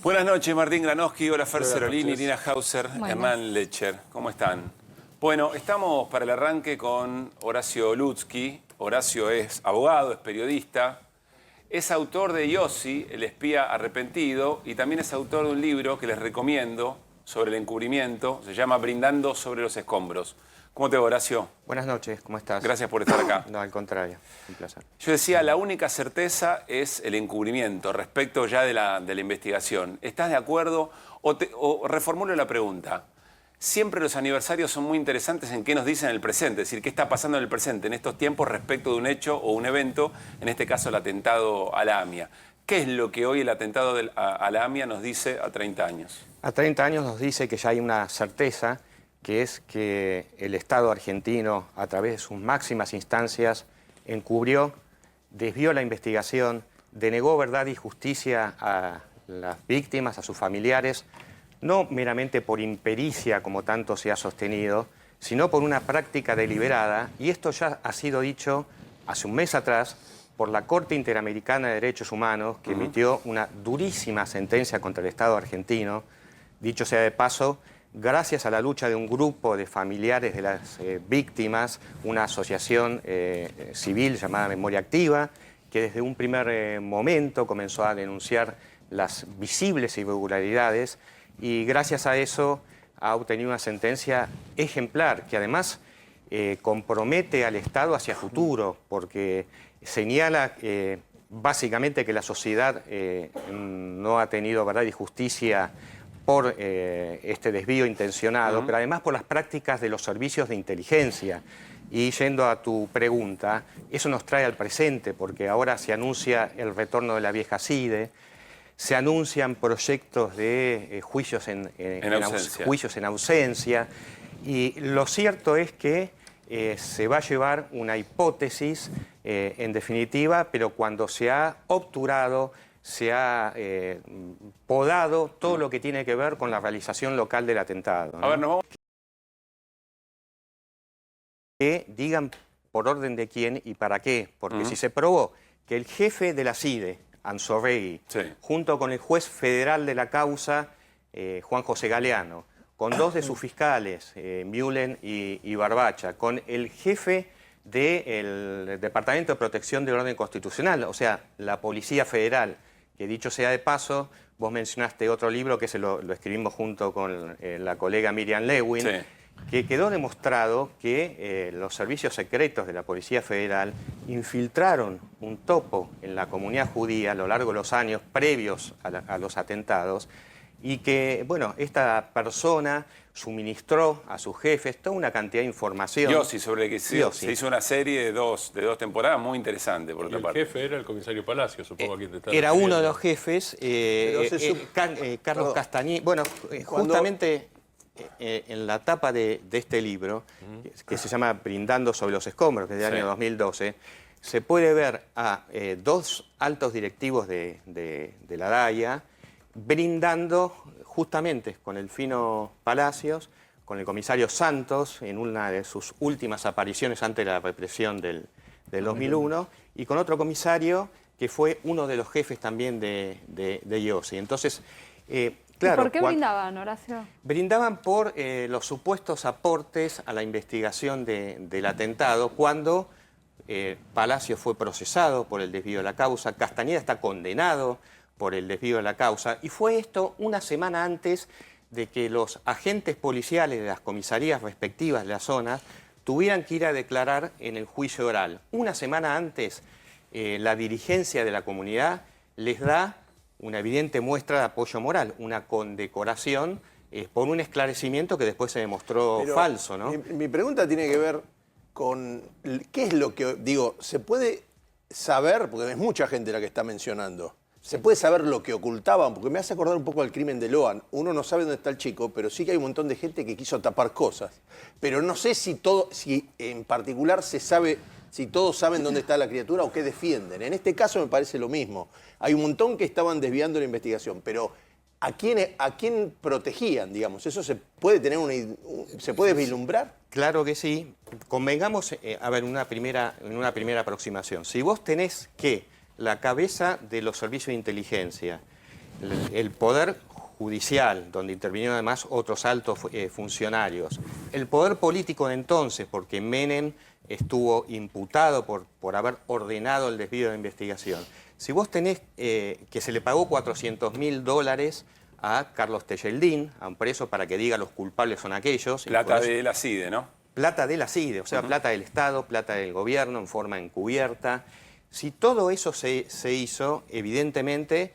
Buenas noches, Martín Granowski, hola Fer Buenas Cerolini, noches. Irina Hauser, Buenas. Emán Lecher. ¿Cómo están? Bueno, estamos para el arranque con Horacio Lutzky. Horacio es abogado, es periodista, es autor de Yossi, el espía arrepentido, y también es autor de un libro que les recomiendo sobre el encubrimiento, se llama Brindando sobre los escombros. ¿Cómo te va, Horacio? Buenas noches, ¿cómo estás? Gracias por estar acá. No, al contrario, un placer. Yo decía, la única certeza es el encubrimiento respecto ya de la investigación. ¿Estás de acuerdo? O reformulo la pregunta. Siempre los aniversarios son muy interesantes en qué nos dicen en el presente, es decir, qué está pasando en el presente en estos tiempos respecto de un hecho o un evento, en este caso el atentado a la AMIA. ¿Qué es lo que hoy el atentado a la AMIA nos dice a 30 años? A 30 años nos dice que ya hay una certeza, que es que el Estado argentino, a través de sus máximas instancias, encubrió, desvió la investigación, denegó verdad y justicia a las víctimas, a sus familiares, no meramente por impericia, como tanto se ha sostenido, sino por una práctica deliberada, y esto ya ha sido dicho hace un mes atrás por la Corte Interamericana de Derechos Humanos, que emitió una durísima sentencia contra el Estado argentino. Dicho sea de paso, gracias a la lucha de un grupo de familiares de las víctimas, una asociación civil llamada Memoria Activa, que desde un primer momento comenzó a denunciar las visibles irregularidades, y gracias a eso ha obtenido una sentencia ejemplar que además compromete al Estado hacia futuro, porque señala básicamente que la sociedad no ha tenido verdad y justicia por este desvío intencionado, pero además por las prácticas de los servicios de inteligencia. Y yendo a tu pregunta, eso nos trae al presente, porque ahora se anuncia el retorno de la vieja CIDE, se anuncian proyectos de juicios en ausencia, y lo cierto es que se va a llevar una hipótesis, en definitiva, pero cuando se ha obturado, se ha podado todo lo que tiene que ver con la realización local del atentado, ¿no? A ver, nos vamos. Que digan por orden de quién y para qué, porque si se probó que el jefe de la CIDE, Anzorregui, junto con el juez federal de la causa, Juan José Galeano, con dos de sus fiscales, Mühlen y Barbacha, con el jefe del Departamento de Protección del Orden Constitucional, o sea, la Policía Federal, que dicho sea de paso, vos mencionaste otro libro que lo escribimos junto con la colega Miriam Lewin, que quedó demostrado que los servicios secretos de la Policía Federal infiltraron un topo en la comunidad judía a lo largo de los años previos a los atentados, y que, bueno, esta persona suministró a sus jefes toda una cantidad de información. Yossi, sobre el que se hizo una serie de dos temporadas muy interesante, por otra parte. El jefe era el comisario Palacio, supongo, a quien te está Era refiriendo. uno de los jefes, Carlos Castañé. Bueno, justamente en la tapa de este libro, que se llama Brindando sobre los escombros, que es del año 2012, se puede ver a dos altos directivos de la DAIA brindando justamente con el Fino Palacios, con el comisario Santos, en una de sus últimas apariciones ante la represión del 2001, y con otro comisario que fue uno de los jefes también de Yossi. Entonces, claro, ¿Y por qué brindaban, Horacio? Brindaban por los supuestos aportes a la investigación del atentado, cuando Palacio fue procesado por el desvío de la causa, Castañeda está condenado por el desvío de la causa, y fue esto una semana antes de que los agentes policiales de las comisarías respectivas de las zonas tuvieran que ir a declarar en el juicio oral. Una semana antes, la dirigencia de la comunidad les da una evidente muestra de apoyo moral, una condecoración por un esclarecimiento que después se demostró falso, ¿no? Mi pregunta tiene que ver con qué es lo que, digo, se puede saber, porque es mucha gente la que está mencionando, se puede saber lo que ocultaban, porque me hace acordar un poco al crimen de Loan. Uno no sabe dónde está el chico, pero sí que hay un montón de gente que quiso tapar cosas. Pero no sé si en particular se sabe, si todos saben dónde está la criatura o qué defienden. En este caso me parece lo mismo. Hay un montón que estaban desviando la investigación, pero ¿a quién protegían, digamos? ¿Eso se puede tener se puede vislumbrar? Claro que sí. Convengamos, a ver, en una primera aproximación. Si vos tenés que la cabeza de los servicios de inteligencia el poder judicial, donde intervinieron además otros altos funcionarios, el poder político de entonces, porque Menem estuvo imputado por haber ordenado el desvío de investigación. Si vos tenés que se le pagó $400.000 a Carlos Tejeldín, a un preso, para que diga los culpables son aquellos. Plata de la CIDE, ¿no? Plata de la CIDE, o sea, plata del Estado, plata del gobierno en forma encubierta. Si todo eso se hizo, evidentemente,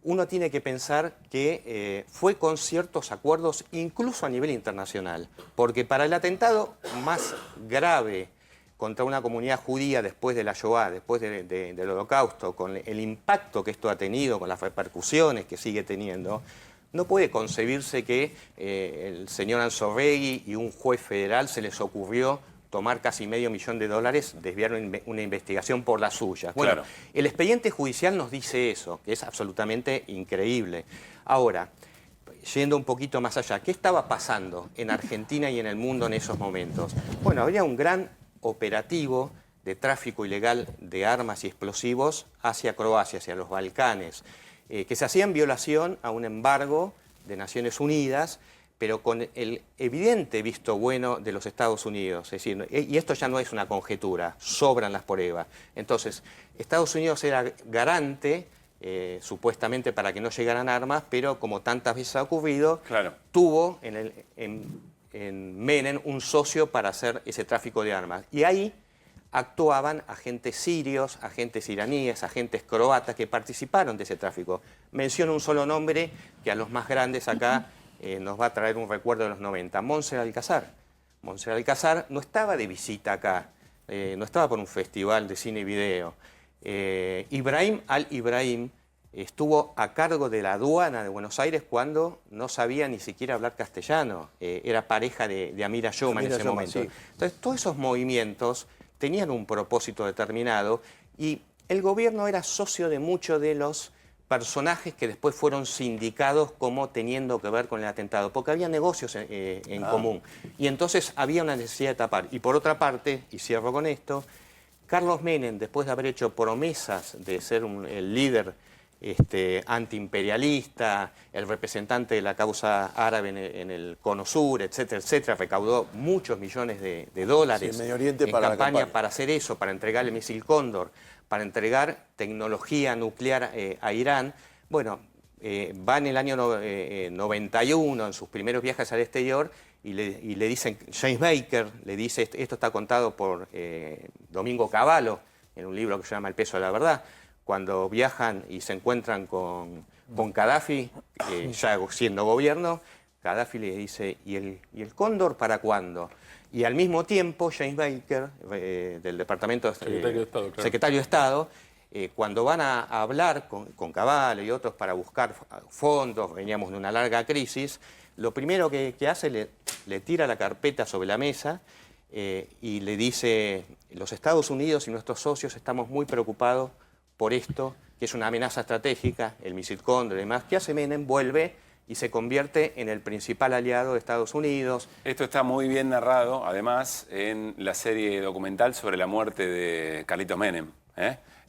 uno tiene que pensar que fue con ciertos acuerdos, incluso a nivel internacional. Porque para el atentado más grave contra una comunidad judía después de la Shoah, después del Holocausto, con el impacto que esto ha tenido, con las repercusiones que sigue teniendo, no puede concebirse que el señor Anzoregui y un juez federal se les ocurrió tomar casi $500.000, desviar una investigación por las suyas. Bueno, claro. El expediente judicial nos dice eso, que es absolutamente increíble. Ahora, yendo un poquito más allá, ¿qué estaba pasando en Argentina y en el mundo en esos momentos? Bueno, había un gran operativo de tráfico ilegal de armas y explosivos hacia Croacia, hacia los Balcanes, que se hacía en violación a un embargo de Naciones Unidas, pero con el evidente visto bueno de los Estados Unidos. Es decir, y esto ya no es una conjetura, sobran las pruebas. Entonces, Estados Unidos era garante, supuestamente para que no llegaran armas, pero como tantas veces ha ocurrido, claro, tuvo en Menem un socio para hacer ese tráfico de armas. Y ahí actuaban agentes sirios, agentes iraníes, agentes croatas que participaron de ese tráfico. Menciono un solo nombre que a los más grandes acá nos va a traer un recuerdo de los 90, Montserrat Alcázar. Montserrat Alcázar no estaba de visita acá, no estaba por un festival de cine y video. Ibrahim al-Ibrahim estuvo a cargo de la aduana de Buenos Aires cuando no sabía ni siquiera hablar castellano. Era pareja de Amira Yoma en ese momento. Sí. Entonces, todos esos movimientos tenían un propósito determinado y el gobierno era socio de muchos de los personajes que después fueron sindicados como teniendo que ver con el atentado, porque había negocios en común. Y entonces había una necesidad de tapar. Y por otra parte, y cierro con esto, Carlos Menem, después de haber hecho promesas de ser el líder antiimperialista, el representante de la causa árabe en el Cono Sur, etcétera, etcétera, recaudó muchos millones de dólares sí, Medio Oriente en para campaña para hacer eso, para entregar el misil Cóndor, para entregar tecnología nuclear a Irán. Bueno, va en el año 91, en sus primeros viajes al exterior, y le dicen, James Baker le dice, esto está contado por Domingo Cavallo, en un libro que se llama El peso de la verdad, cuando viajan y se encuentran con Gaddafi, ya siendo gobierno, Gaddafi le dice, ¿y el Cóndor para cuándo? Y al mismo tiempo, James Baker, del Departamento Secretario de Estado, cuando van a hablar con Cavallo y otros para buscar fondos, veníamos de una larga crisis, lo primero que hace, le tira la carpeta sobre la mesa y le dice, los Estados Unidos y nuestros socios estamos muy preocupados por esto, que es una amenaza estratégica, el misil Cóndor y demás. ¿Qué hace Menem? Vuelve y se convierte en el principal aliado de Estados Unidos. Esto está muy bien narrado, además, en la serie documental sobre la muerte de Carlitos Menem,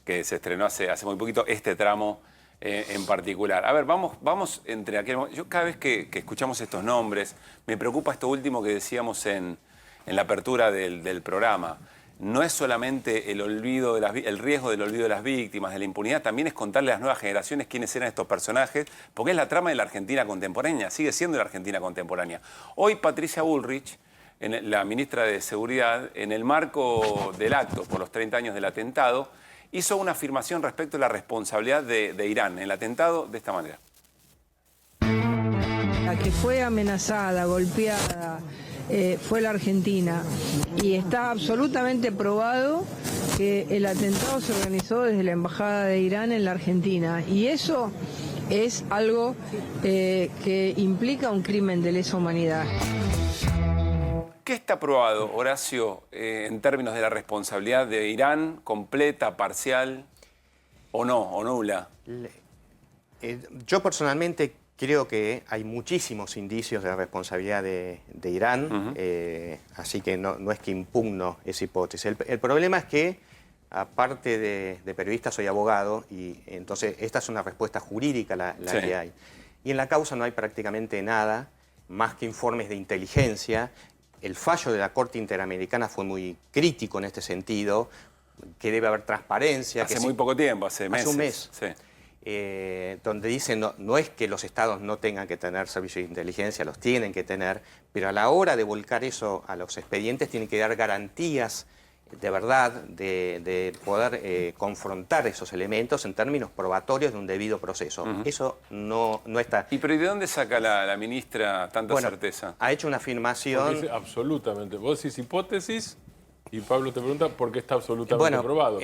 que se estrenó hace muy poquito, este tramo en particular. A ver, vamos entre aquel momento. Yo cada vez que escuchamos estos nombres, me preocupa esto último que decíamos en la apertura del programa. No es solamente el riesgo del olvido de las víctimas, de la impunidad, también es contarle a las nuevas generaciones quiénes eran estos personajes, porque es la trama de la Argentina contemporánea, sigue siendo la Argentina contemporánea. Hoy Patricia Bullrich, la ministra de Seguridad, en el marco del acto por los 30 años del atentado, hizo una afirmación respecto a la responsabilidad de Irán en el atentado de esta manera. La que fue amenazada, golpeada, fue la Argentina, y está absolutamente probado que el atentado se organizó desde la Embajada de Irán en la Argentina, y eso es algo que implica un crimen de lesa humanidad. ¿Qué está probado, Horacio, en términos de la responsabilidad de Irán, completa, parcial o no, o nula? Yo personalmente creo que hay muchísimos indicios de la responsabilidad de Irán, así que no es que impugno esa hipótesis. El problema es que aparte de periodista, soy abogado y entonces esta es una respuesta jurídica la Sí. que hay. Y en la causa no hay prácticamente nada, más que informes de inteligencia. El fallo de la Corte Interamericana fue muy crítico en este sentido, que debe haber transparencia. Hace que muy sí, poco tiempo, hace meses. un mes. Sí. Donde dice no es que los estados no tengan que tener servicios de inteligencia, los tienen que tener, pero a la hora de volcar eso a los expedientes tienen que dar garantías de verdad, de poder confrontar esos elementos en términos probatorios de un debido proceso. Eso no está. ¿Y pero ¿y de dónde saca la ministra tanta certeza? Ha hecho una Porque afirmación... dice absolutamente. Vos decís hipótesis y Pablo te pregunta por qué está absolutamente probado.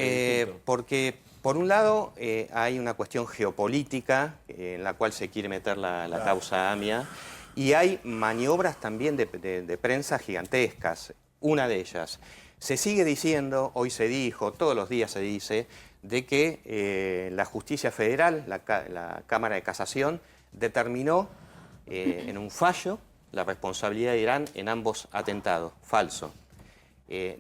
Porque por un lado hay una cuestión geopolítica en la cual se quiere meter la causa AMIA y hay maniobras también de prensa gigantescas. Una de ellas, se sigue diciendo, hoy se dijo, todos los días se dice, de que la justicia federal, la Cámara de Casación, determinó en un fallo la responsabilidad de Irán en ambos atentados. Falso.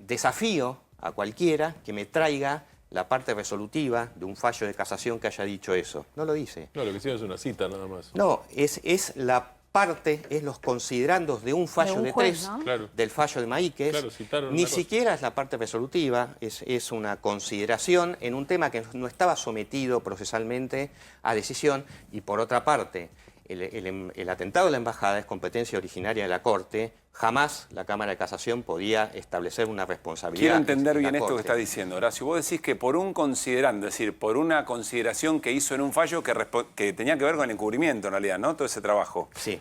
Desafío a cualquiera que me traiga la parte resolutiva de un fallo de casación que haya dicho eso. No lo dice. No, lo que hicieron es una cita nada más. No, es la parte, es los considerandos de un fallo un de juez, tres, ¿no? Claro. del fallo de Maíquez. Claro, citaron Ni una cosa. siquiera es la parte resolutiva, es una consideración en un tema que no estaba sometido procesalmente a decisión. Y por otra parte, el atentado de la embajada es competencia originaria de la Corte. Jamás la Cámara de Casación podía establecer una responsabilidad. Quiero entender en la bien esto que Corte. está diciendo, Horacio. Vos decís que por un considerando, es decir, por una consideración que hizo en un fallo que tenía que ver con el encubrimiento, en realidad, ¿no? Todo ese trabajo. Sí.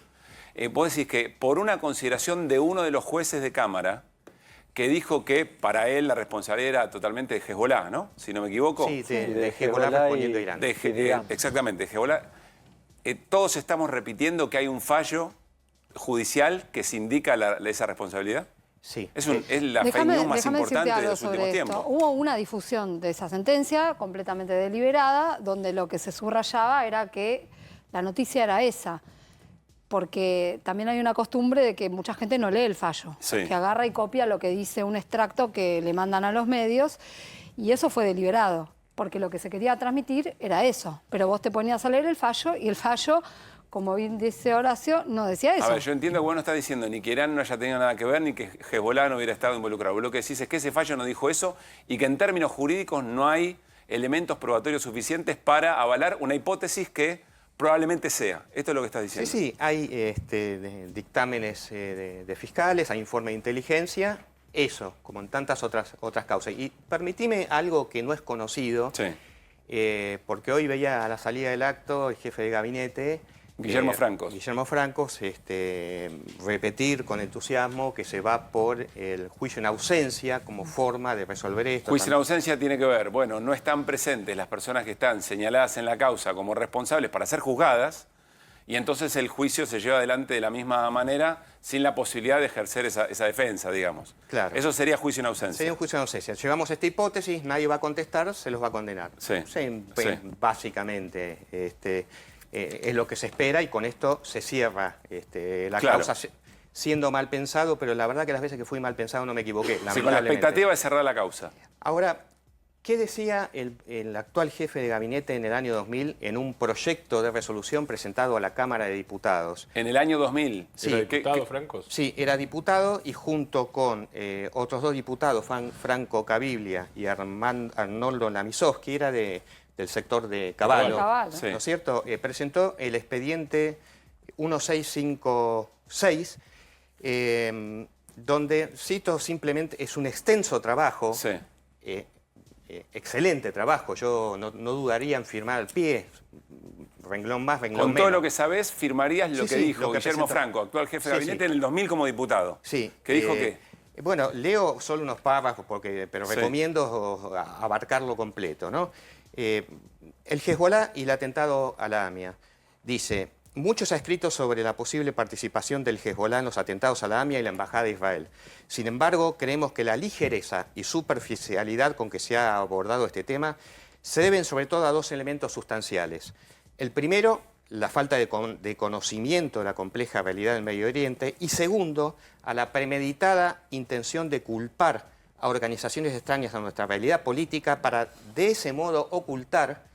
Vos decís que por una consideración de uno de los jueces de Cámara que dijo que para él la responsabilidad era totalmente de Hezbollah, ¿no? Si no me equivoco. Sí, de de Hezbollah Hezbollah respondiendo a y- Irán. Exactamente, Hezbollah. Todos estamos repitiendo que hay un fallo judicial que se indica esa responsabilidad. Sí. Es la fake Déjame news más decirte importante de algo los últimos sobre esto. tiempos. Hubo una difusión de esa sentencia completamente deliberada, donde lo que se subrayaba era que la noticia era esa. Porque también hay una costumbre de que mucha gente no lee el fallo, Sí. que agarra y copia lo que dice un extracto que le mandan a los medios, y eso fue deliberado, porque lo que se quería transmitir era eso. Pero vos te ponías a leer el fallo, y el fallo, como bien dice Horacio, no decía eso. A ver, yo entiendo que vos no estás diciendo ni que Irán no haya tenido nada que ver, ni que Hezbollah no hubiera estado involucrado. Vos lo que decís es que ese fallo no dijo eso y que en términos jurídicos no hay elementos probatorios suficientes para avalar una hipótesis que probablemente sea. Esto es lo que estás diciendo. Sí, hay dictámenes de fiscales, hay informe de inteligencia, eso, como en tantas otras causas. Y permitime algo que no es conocido, Sí. porque hoy veía a la salida del acto el jefe de gabinete, Guillermo Francos. Guillermo Francos, repetir con entusiasmo que se va por el juicio en ausencia como forma de resolver esto. Juicio en ausencia tiene que ver, bueno, no están presentes las personas que están señaladas en la causa como responsables para ser juzgadas y entonces el juicio se lleva adelante de la misma manera sin la posibilidad de ejercer esa defensa, digamos. Claro. Eso sería juicio en ausencia. Sería un juicio en ausencia. Llevamos esta hipótesis, nadie va a contestar, se los va a condenar. Sí. Sí. Básicamente es lo que se espera y con esto se cierra la Claro. causa siendo mal pensado, pero la verdad que las veces que fui mal pensado no me equivoqué. Sí, con la lamentablemente. expectativa de cerrar la causa. Ahora, ¿qué decía el actual jefe de gabinete en el año 2000 en un proyecto de resolución presentado a la Cámara de Diputados? En el año 2000. Sí. ¿Era diputado Francos? Sí, era diputado y junto con otros dos diputados, Franco Caviglia y Arnoldo Lamisowski, era del sector de Caballo, Caballo. Sí. ¿no es cierto? Presentó el expediente 1656, donde, cito simplemente, es un extenso trabajo, Sí. excelente trabajo, yo no dudaría en firmar al pie, renglón más, renglón Con menos. todo lo que sabés, firmarías lo Sí, que sí, dijo lo que Guillermo presentó. Franco, actual jefe de Sí, gabinete sí. en el 2000 como diputado. Sí. ¿Qué dijo qué? Bueno, leo solo unos párrafos, pero Sí. recomiendo abarcarlo completo, ¿no? El Hezbollah y el atentado a la AMIA. Dice, mucho se ha escrito sobre la posible participación del Hezbollah en los atentados a la AMIA y la Embajada de Israel. Sin embargo, creemos que la ligereza y superficialidad con que se ha abordado este tema se deben sobre todo a dos elementos sustanciales. El primero, la falta de conocimiento de la compleja realidad del Medio Oriente, y segundo, a la premeditada intención de culpar a organizaciones extrañas a nuestra realidad política para de ese modo ocultar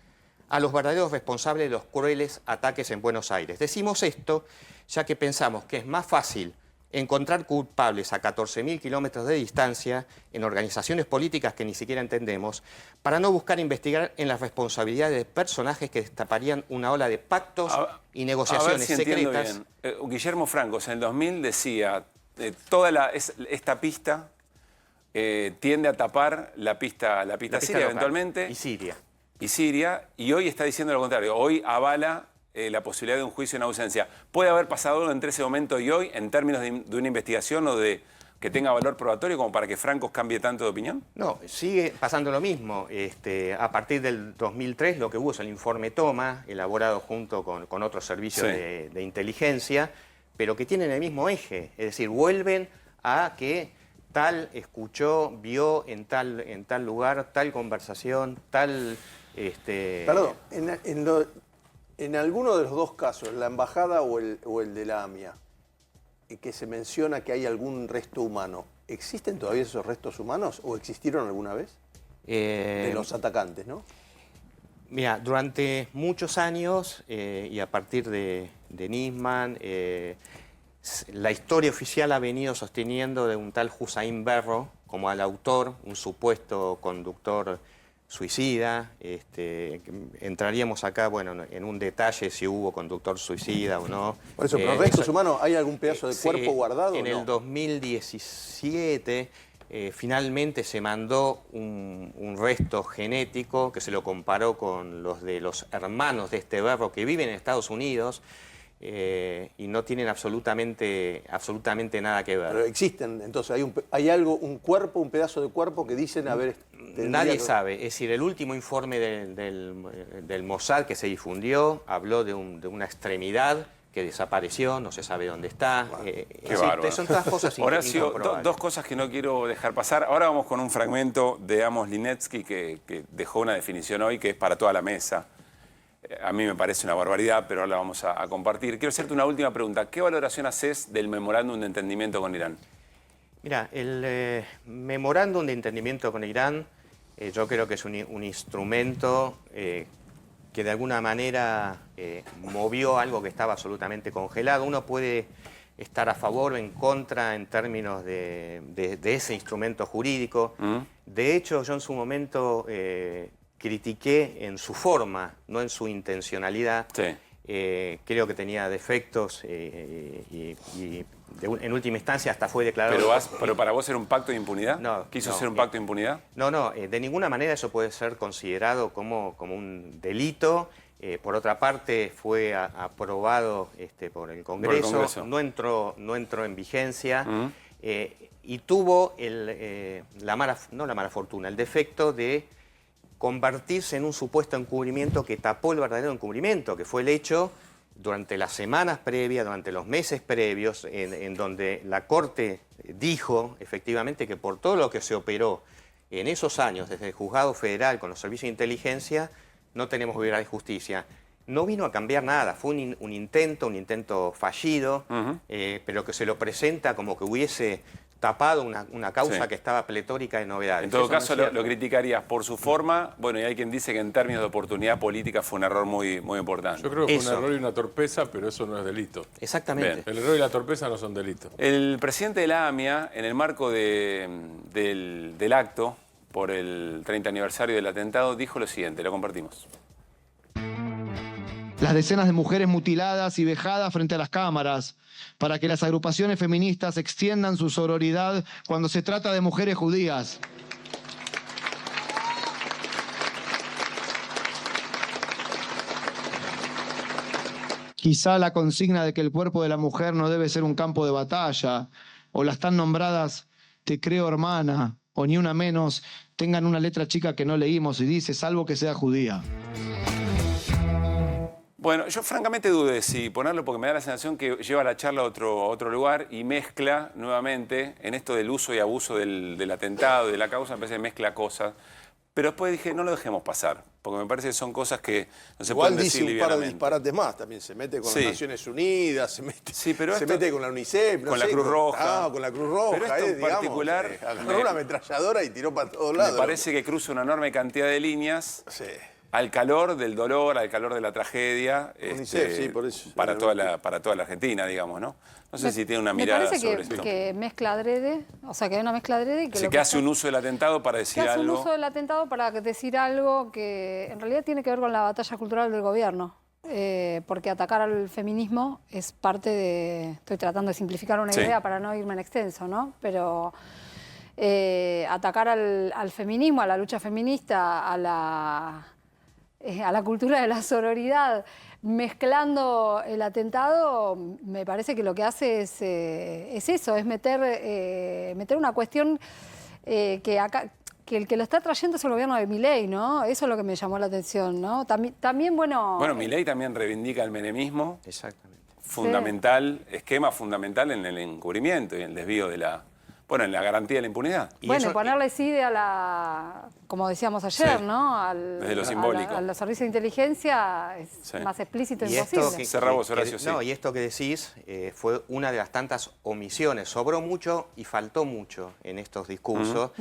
a los verdaderos responsables de los crueles ataques en Buenos Aires. Decimos esto ya que pensamos que es más fácil encontrar culpables a 14.000 kilómetros de distancia en organizaciones políticas que ni siquiera entendemos, para no buscar investigar en las responsabilidades de personajes que destaparían una ola de pactos y negociaciones secretas. Bien. Guillermo Francos en el 2000 decía, esta pista tiende a tapar la pista siria eventualmente. Y Siria. Y hoy está diciendo lo contrario. Hoy avala la posibilidad de un juicio en ausencia. ¿Puede haber pasado algo entre ese momento y hoy en términos de una investigación o de que tenga valor probatorio como para que Francos cambie tanto de opinión? No, sigue pasando lo mismo. A partir del 2003 lo que hubo es el informe Toma, elaborado junto con otros servicios de inteligencia, pero que tienen el mismo eje. Es decir, vuelven a que tal escuchó, vio en tal lugar, tal conversación, tal... Perdón, en alguno de los dos casos, la embajada o el de la AMIA, que se menciona que hay algún resto humano, ¿existen todavía esos restos humanos o existieron alguna vez? De los atacantes, ¿no? Mira, durante muchos años, y a partir de Nisman, la historia oficial ha venido sosteniendo de un tal Hussein Berro como al autor, un supuesto conductor suicida. Entraríamos acá, bueno, en un detalle si hubo conductor suicida o no. Por eso, pero restos humanos, ¿hay algún pedazo de cuerpo guardado? En el 2017 finalmente se mandó un resto genético que se lo comparó con los de los hermanos de este Berro que viven en Estados Unidos. Y no tienen absolutamente nada que ver. Pero existen, entonces hay algo, un cuerpo, un pedazo de cuerpo que dicen haber... Nadie sabe, es decir, el último informe del Mossad que se difundió habló de una extremidad que desapareció, no se sabe dónde está. Qué bárbaro. Son todas cosas Horacio, dos cosas que no quiero dejar pasar. Ahora vamos con un fragmento de Amos Linetsky que dejó una definición hoy que es para toda la mesa. A mí me parece una barbaridad, pero ahora la vamos a compartir. Quiero hacerte una última pregunta. ¿Qué valoración haces del memorándum de entendimiento con Irán? Mira, el memorándum de entendimiento con Irán yo creo que es un instrumento que de alguna manera movió algo que estaba absolutamente congelado. Uno puede estar a favor o en contra en términos de ese instrumento jurídico. De hecho, yo en su momento... critiqué en su forma, no en su intencionalidad. Sí. Creo que tenía defectos y en última instancia hasta fue declarado... ¿Pero para vos era un pacto de impunidad? No. ¿Quiso ser un pacto de impunidad? No, de ninguna manera eso puede ser considerado como un delito. Por otra parte, fue aprobado por el Congreso. No entró en vigencia y tuvo el defecto de convertirse en un supuesto encubrimiento que tapó el verdadero encubrimiento, que fue el hecho durante las semanas previas, durante los meses previos, en donde la Corte dijo efectivamente que por todo lo que se operó en esos años, desde el Juzgado Federal con los servicios de inteligencia, no tenemos verdad y justicia. No vino a cambiar nada, fue un intento fallido, pero que se lo presenta como que hubiese tapado una causa que estaba pletórica de novedades. En todo caso, lo criticarías por su forma. Bueno, y hay quien dice que en términos de oportunidad política fue un error muy, muy importante. Yo creo que fue un error y una torpeza, pero eso no es delito. Exactamente. Bien. El error y la torpeza no son delitos. El presidente de la AMIA, en el marco del acto por el 30 aniversario del atentado, dijo lo siguiente, lo compartimos. Las decenas de mujeres mutiladas y vejadas frente a las cámaras, para que las agrupaciones feministas extiendan su sororidad cuando se trata de mujeres judías. Quizá la consigna de que el cuerpo de la mujer no debe ser un campo de batalla, o las tan nombradas "te creo hermana", o "ni una menos", tengan una letra chica que no leímos y dice "salvo que sea judía". Bueno, yo francamente dudé si ponerlo porque me da la sensación que lleva la charla a otro lugar y mezcla nuevamente en esto del uso y abuso del atentado, de la causa, me parece que mezcla cosas. Pero después dije, no lo dejemos pasar, porque me parece que son cosas que no se Igual pueden decir dice un par de livianamente. disparates más, también se mete con Sí. las Naciones Unidas, se pero esto- mete con la UNICEF, no con la sé, Cruz Roja. con la Cruz Roja, Pero esto en digamos, particular, agarró una ametralladora y tiró para todos Me lados. parece que cruza una enorme cantidad de líneas Sí. al calor del dolor, al calor de la tragedia, UNICEF, sí, por eso. para toda la Argentina, digamos, ¿no? No sé si tiene una Me mirada parece sobre esto. que mezcla adrede, o sea, que hay una mezcla adrede y que Sí, lo que hace está- un uso del atentado para que decir hace un algo. uso del atentado para decir algo que en realidad tiene que ver con la batalla cultural del gobierno. Porque atacar al feminismo es parte de... Estoy tratando de simplificar una Sí. idea para no irme en extenso, ¿no? Pero atacar al feminismo, a la lucha feminista, a la cultura de la sororidad, mezclando el atentado, me parece que lo que hace es eso, es meter una cuestión que acá... que el que lo está trayendo es el gobierno de Milei, ¿no? Eso es lo que me llamó la atención, ¿no? También bueno... Bueno, Milei también reivindica el menemismo, Exactamente. fundamental, esquema fundamental en el encubrimiento y en el desvío de la... Bueno, en la garantía de la impunidad. Y bueno, eso- y ponerle CIDE a la... Como decíamos ayer, Sí, ¿no? desde lo simbólico. A los servicios de inteligencia es Sí. más explícito Y imposible. esto Cerrá vos, Horacio, sí. No, y esto que decís fue una de las tantas omisiones. Sobró mucho y faltó mucho en estos discursos,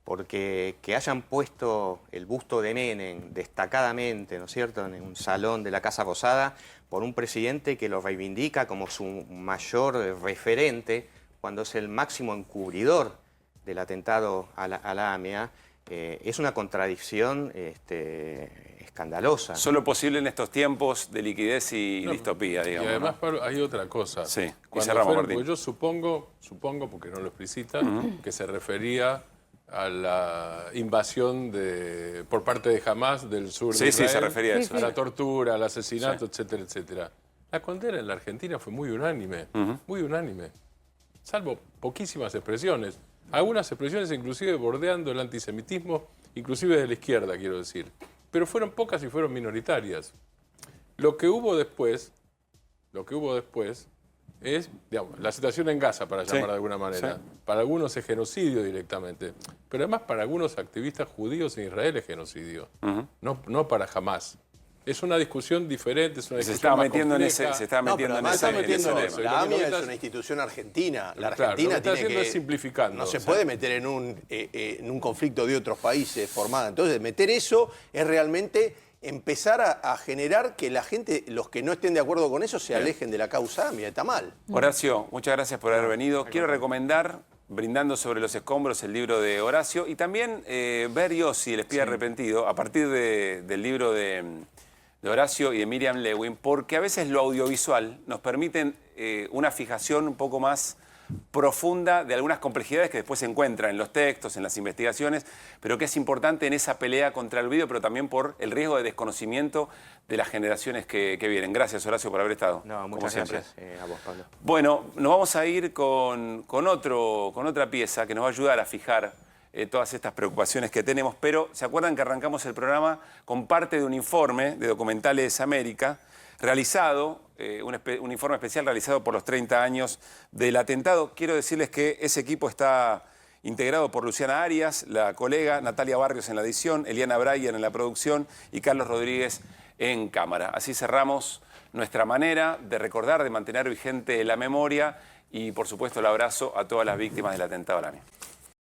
porque que hayan puesto el busto de Menem destacadamente, ¿no es cierto?, en un salón de la Casa Rosada, por un presidente que lo reivindica como su mayor referente, cuando es el máximo encubridor del atentado a la AMIA, es una contradicción escandalosa. Solo posible en estos tiempos de liquidez y distopía, Y digamos. además, ¿no? Pablo, hay otra cosa. Sí, y Cuando cerramos, fueron- Martín. porque yo supongo, porque no lo explicita, que se refería a la invasión por parte de Hamas del sur de Sí, sí, Israel, se refería a eso. a la tortura, al asesinato, Sí. etcétera, etcétera. La condena en la Argentina fue muy unánime, muy unánime, salvo poquísimas expresiones. Algunas expresiones inclusive bordeando el antisemitismo, inclusive de la izquierda, quiero decir. Pero fueron pocas y fueron minoritarias. Lo que hubo después es, digamos, la situación en Gaza, para llamar de alguna manera. sí. Para algunos es genocidio directamente, pero además para algunos activistas judíos en Israel es genocidio, no para Hamas. Es una discusión diferente, es una Se discusión estaba más metiendo en compleja. ese, se estaba No, metiendo pero en además ese, está en ese metiendo, tema. Y lo la que AMIA no es una institución argentina. La Claro, lo que Argentina está tiene haciendo que... es simplificando. No se O sea, puede meter en un conflicto de otros países formado. Entonces, meter eso es realmente empezar a generar que la gente, los que no estén de acuerdo con eso, se alejen de la causa AMIA. Está mal. Horacio, muchas gracias por haber venido. Quiero recomendar, brindando sobre los escombros, el libro de Horacio y también ver Yossi, el espía arrepentido, a partir del libro de Horacio y de Miriam Lewin, porque a veces lo audiovisual nos permite una fijación un poco más profunda de algunas complejidades que después se encuentran en los textos, en las investigaciones, pero que es importante en esa pelea contra el video, pero también por el riesgo de desconocimiento de las generaciones que vienen. Gracias, Horacio, por haber estado. No, como muchas siempre. gracias a vos, Pablo. Bueno, nos vamos a ir con otra pieza que nos va a ayudar a fijar todas estas preocupaciones que tenemos, pero ¿se acuerdan que arrancamos el programa con parte de un informe de Documentales América realizado, un informe especial realizado por los 30 años del atentado? Quiero decirles que ese equipo está integrado por Luciana Arias, la colega, Natalia Barrios en la edición, Eliana Breyer en la producción y Carlos Rodríguez en cámara. Así cerramos nuestra manera de recordar, de mantener vigente la memoria y, por supuesto, el abrazo a todas las víctimas del atentado a la AMIA.